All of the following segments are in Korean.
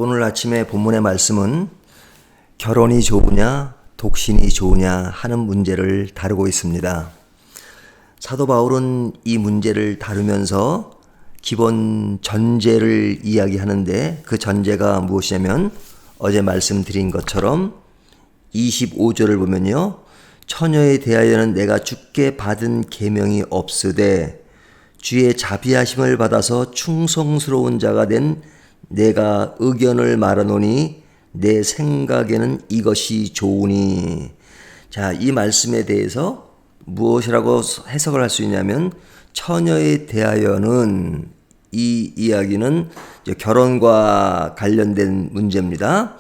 오늘 아침에 본문의 말씀은 결혼이 좋으냐 독신이 좋으냐 하는 문제를 다루고 있습니다. 사도 바울은 이 문제를 다루면서 기본 전제를 이야기하는데 그 전제가 무엇이냐면 어제 말씀드린 것처럼 25절을 보면요, 처녀에 대하여는 내가 주께 받은 계명이 없으되 주의 자비하심을 받아서 충성스러운 자가 된 내가 의견을 말하노니 내 생각에는 이것이 좋으니. 자, 이 말씀에 대해서 무엇이라고 해석을 할 수 있냐면, 처녀에 대하여는, 이 이야기는 결혼과 관련된 문제입니다.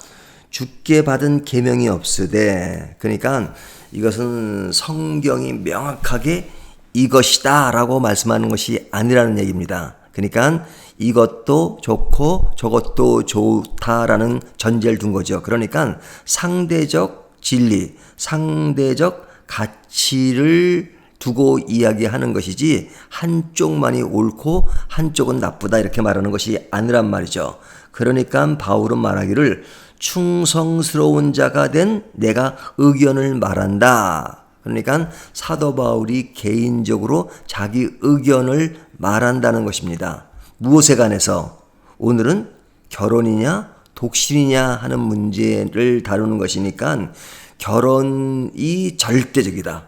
주께 받은 계명이 없으되, 그러니까 이것은 성경이 명확하게 이것이다 라고 말씀하는 것이 아니라는 얘기입니다. 그러니까 이것도 좋고 저것도 좋다라는 전제를 둔 거죠. 그러니까 상대적 진리, 상대적 가치를 두고 이야기하는 것이지 한쪽만이 옳고 한쪽은 나쁘다 이렇게 말하는 것이 아니란 말이죠. 그러니까 바울은 말하기를 충성스러운 자가 된 내가 의견을 말한다. 그러니까 사도 바울이 개인적으로 자기 의견을 말한다는 것입니다. 무엇에 관해서? 오늘은 결혼이냐 독신이냐 하는 문제를 다루는 것이니까 결혼이 절대적이다,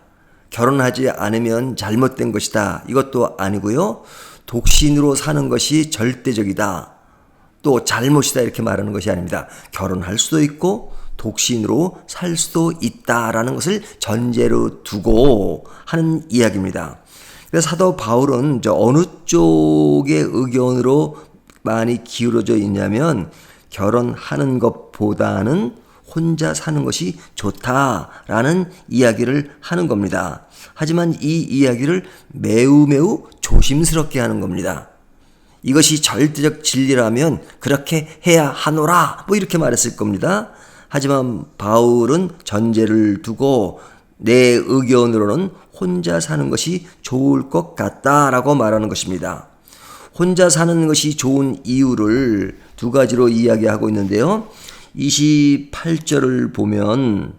결혼하지 않으면 잘못된 것이다, 이것도 아니고요, 독신으로 사는 것이 절대적이다, 또 잘못이다 이렇게 말하는 것이 아닙니다. 결혼할 수도 있고 독신으로 살 수도 있다라는 것을 전제로 두고 하는 이야기입니다. 그래서 사도 바울은 어느 쪽의 의견으로 많이 기울어져 있냐면, 결혼하는 것보다는 혼자 사는 것이 좋다라는 이야기를 하는 겁니다. 하지만 이 이야기를 매우 조심스럽게 하는 겁니다. 이것이 절대적 진리라면 그렇게 해야 하노라 이렇게 말했을 겁니다. 하지만 바울은 전제를 두고 내 의견으로는 혼자 사는 것이 좋을 것 같다라고 말하는 것입니다. 혼자 사는 것이 좋은 이유를 두 가지로 이야기하고 있는데요, 28절을 보면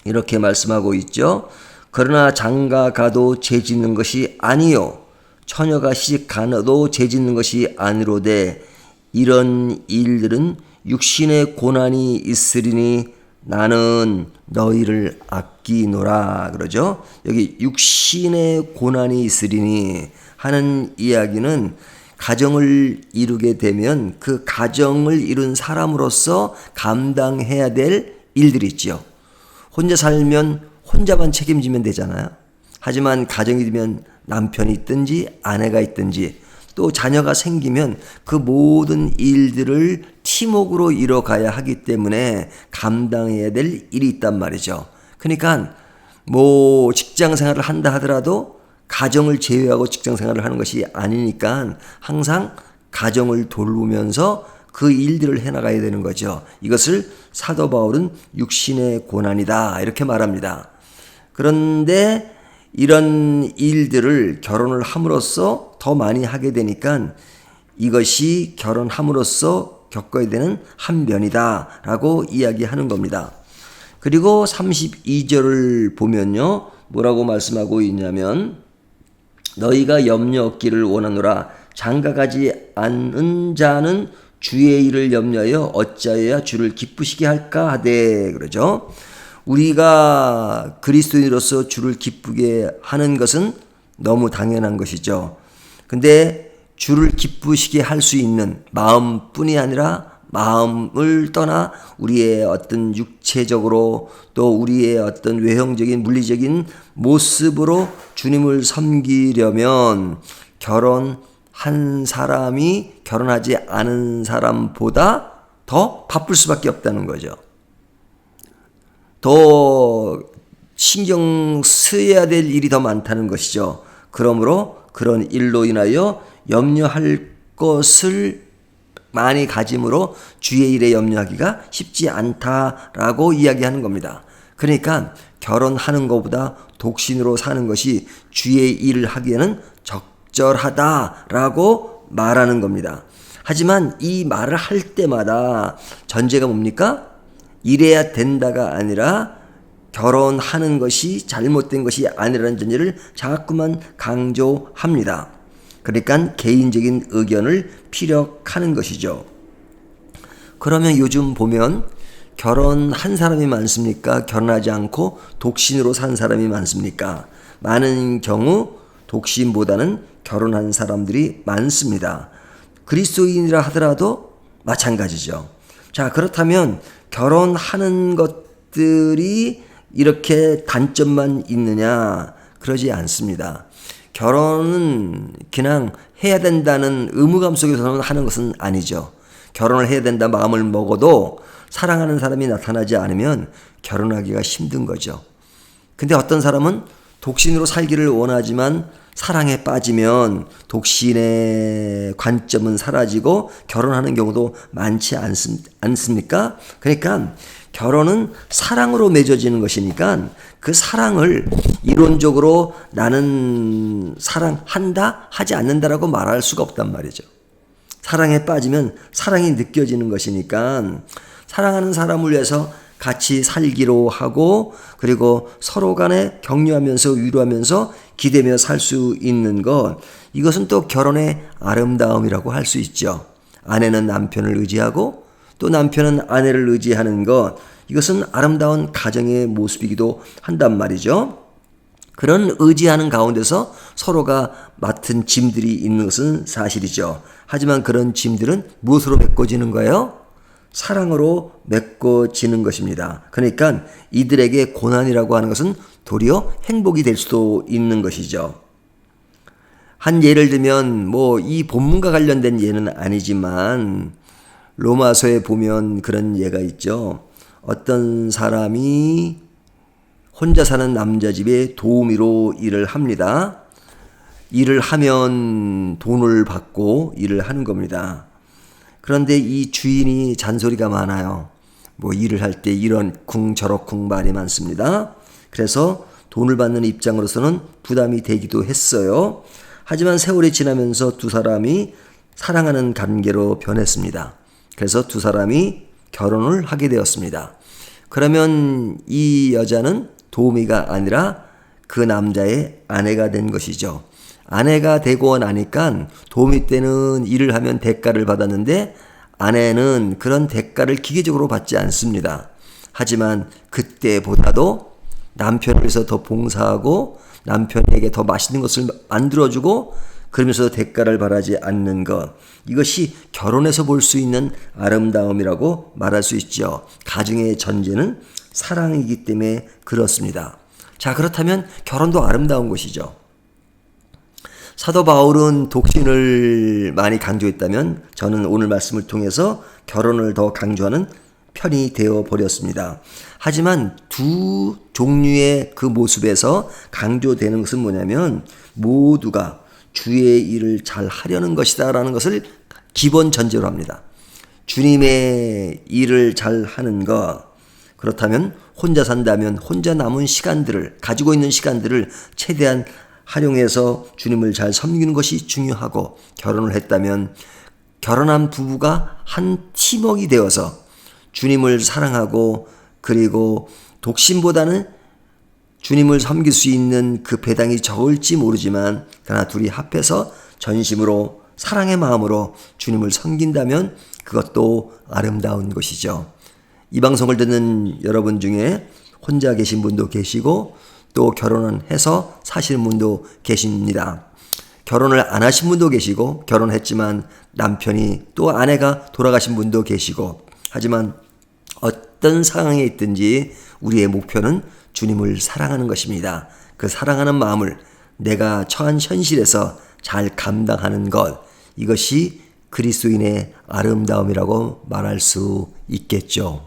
이렇게 말씀하고 있죠. 그러나 장가 가도 죄짓는 것이 아니요 처녀가 시집 가도 죄짓는 것이 아니로되 이런 일들은 육신의 고난이 있으리니 나는 너희를 아끼노라 그러죠. 여기 육신의 고난이 있으리니 하는 이야기는 가정을 이루게 되면 그 가정을 이룬 사람으로서 감당해야 될 일들이 있죠. 혼자 살면 혼자만 책임지면 되잖아요. 하지만 가정이 되면 남편이 있든지 아내가 있든지 또 자녀가 생기면 그 모든 일들을 팀워크로 이뤄가야 하기 때문에 감당해야 될 일이 있단 말이죠. 그러니까 직장 생활을 한다 하더라도 가정을 제외하고 직장 생활을 하는 것이 아니니까 항상 가정을 돌보면서 그 일들을 해나가야 되는 거죠. 이것을 사도 바울은 육신의 고난이다 이렇게 말합니다. 그런데 이런 일들을 결혼을 함으로써 더 많이 하게 되니까 이것이 결혼함으로써 겪어야 되는 한 면이다 라고 이야기하는 겁니다. 그리고 32절을 보면요, 뭐라고 말씀하고 있냐면, 너희가 염려 없기를 원하노라. 장가가지 않은 자는 주의 일을 염려하여 어찌하여야 주를 기쁘시게 할까 하되 그러죠. 우리가 그리스도인으로서 주를 기쁘게 하는 것은 너무 당연한 것이죠. 근데 주를 기쁘시게 할 수 있는 마음뿐이 아니라 마음을 떠나 우리의 어떤 육체적으로 또 우리의 어떤 외형적인 물리적인 모습으로 주님을 섬기려면 결혼한 사람이 결혼하지 않은 사람보다 더 바쁠 수밖에 없다는 거죠. 더 신경 쓰여야 될 일이 더 많다는 것이죠. 그러므로 그런 일로 인하여 염려할 것을 많이 가짐으로 주의 일에 염려하기가 쉽지 않다라고 이야기하는 겁니다. 그러니까 결혼하는 것보다 독신으로 사는 것이 주의 일을 하기에는 적절하다라고 말하는 겁니다. 하지만 이 말을 할 때마다 전제가 뭡니까? 이래야 된다가 아니라 결혼하는 것이 잘못된 것이 아니라는 전제를 자꾸만 강조합니다. 그러니까 개인적인 의견을 피력하는 것이죠. 그러면 요즘 보면 결혼한 사람이 많습니까? 결혼하지 않고 독신으로 산 사람이 많습니까? 많은 경우 독신보다는 결혼한 사람들이 많습니다. 그리스도인이라 하더라도 마찬가지죠. 자, 그렇다면 결혼하는 것들이 이렇게 단점만 있느냐? 그러지 않습니다. 결혼은 그냥 해야 된다는 의무감 속에서는 하는 것은 아니죠. 결혼을 해야 된다 마음을 먹어도 사랑하는 사람이 나타나지 않으면 결혼하기가 힘든 거죠. 근데 어떤 사람은 독신으로 살기를 원하지만 사랑에 빠지면 독신의 관점은 사라지고 결혼하는 경우도 많지 않습니까? 그러니까 결혼은 사랑으로 맺어지는 것이니까 그 사랑을 이론적으로 나는 사랑한다 하지 않는다라고 말할 수가 없단 말이죠. 사랑에 빠지면 사랑이 느껴지는 것이니까 사랑하는 사람을 위해서 같이 살기로 하고 그리고 서로 간에 격려하면서 위로하면서 기대며 살 수 있는 것, 이것은 또 결혼의 아름다움이라고 할 수 있죠. 아내는 남편을 의지하고 또 남편은 아내를 의지하는 것, 이것은 아름다운 가정의 모습이기도 한단 말이죠. 그런 의지하는 가운데서 서로가 맡은 짐들이 있는 것은 사실이죠. 하지만 그런 짐들은 무엇으로 메꿔지는 거예요? 사랑으로 메꿔지는 것입니다. 그러니까 이들에게 고난이라고 하는 것은 도리어 행복이 될 수도 있는 것이죠. 한 예를 들면 이 본문과 관련된 예는 아니지만 로마서에 보면 그런 예가 있죠. 어떤 사람이 혼자 사는 남자 집에 도우미로 일을 합니다. 일을 하면 돈을 받고 일을 하는 겁니다. 그런데 이 주인이 잔소리가 많아요. 일을 할 때 이런 저럭쿵 말이 많습니다. 그래서 돈을 받는 입장으로서는 부담이 되기도 했어요. 하지만 세월이 지나면서 두 사람이 사랑하는 관계로 변했습니다. 그래서 두 사람이 결혼을 하게 되었습니다. 그러면 이 여자는 도우미가 아니라 그 남자의 아내가 된 것이죠. 아내가 되고 나니까 도우미 때는 일을 하면 대가를 받았는데 아내는 그런 대가를 기계적으로 받지 않습니다. 하지만 그때보다도 남편을 위해서 더 봉사하고 남편에게 더 맛있는 것을 만들어주고 그러면서 대가를 바라지 않는 것, 이것이 결혼에서 볼 수 있는 아름다움이라고 말할 수 있죠. 가정의 전제는 사랑이기 때문에 그렇습니다. 자, 그렇다면 결혼도 아름다운 것이죠. 사도 바울은 독신을 많이 강조했다면 저는 오늘 말씀을 통해서 결혼을 더 강조하는 편이 되어 버렸습니다. 하지만 두 종류의 그 모습에서 강조되는 것은 뭐냐면 모두가 주의 일을 잘 하려는 것이다 라는 것을 기본 전제로 합니다. 주님의 일을 잘 하는 것, 그렇다면 혼자 산다면 혼자 남은 시간들을, 가지고 있는 시간들을 최대한 활용해서 주님을 잘 섬기는 것이 중요하고, 결혼을 했다면 결혼한 부부가 한 팀워크가 되어서 주님을 사랑하고 그리고 독신보다는 주님을 섬길 수 있는 그 배당이 적을지 모르지만 그러나 둘이 합해서 전심으로 사랑의 마음으로 주님을 섬긴다면 그것도 아름다운 것이죠. 이 방송을 듣는 여러분 중에 혼자 계신 분도 계시고 또 결혼을 해서 사시는 분도 계십니다. 결혼을 안 하신 분도 계시고 결혼했지만 남편이 또 아내가 돌아가신 분도 계시고, 하지만 어떤 상황에 있든지 우리의 목표는 주님을 사랑하는 것입니다. 그 사랑하는 마음을 내가 처한 현실에서 잘 감당하는 것, 이것이 그리스도인의 아름다움이라고 말할 수 있겠죠.